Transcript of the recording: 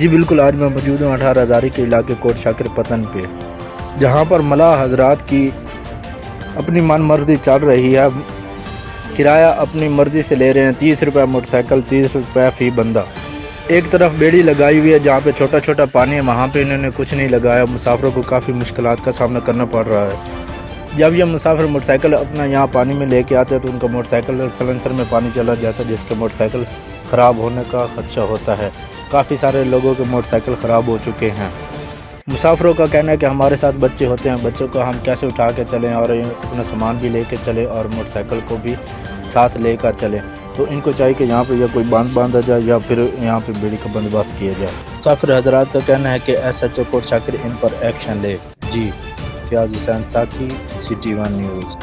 جی بالکل، آج میں موجود ہوں 18 ہزاری کے علاقے کوٹ شاکر پتن پہ، جہاں پر ملاح حضرات کی اپنی من مرضی چل رہی ہے۔ کرایہ اپنی مرضی سے لے رہے ہیں، 30 روپے موٹر سائیکل، 30 روپے فی بندہ۔ ایک طرف بیڑی لگائی ہوئی ہے جہاں پہ چھوٹا چھوٹا پانی ہے، وہاں پہ انہوں نے کچھ نہیں لگایا۔ مسافروں کو کافی مشکلات کا سامنا کرنا پڑ رہا ہے۔ جب یہ مسافر موٹر سائیکل اپنا یہاں پانی میں لے کے آتے ہیں تو ان کا موٹر سائیکل سلنسر میں پانی چلا جاتا ہے، جس کے موٹر سائیکل خراب ہونے کا خدشہ ہوتا ہے۔ کافی سارے لوگوں کے موٹر سائیکل خراب ہو چکے ہیں۔ مسافروں کا کہنا ہے کہ ہمارے ساتھ بچے ہوتے ہیں، بچوں کو ہم کیسے اٹھا کے چلیں اور اپنا سامان بھی لے کے چلیں اور موٹر سائیکل کو بھی ساتھ لے کر چلیں۔ تو ان کو چاہیے کہ یہاں پہ یا کوئی باندھ باندھا جائے یا پھر یہاں پہ بیڑی کا بندوبست کیا جائے۔ مسافر حضرات کا کہنا ہے کہ SHO کوٹ شاکر ان پر ایکشن لے۔ جی فیاض حسین ساکی، CT1 نیوز۔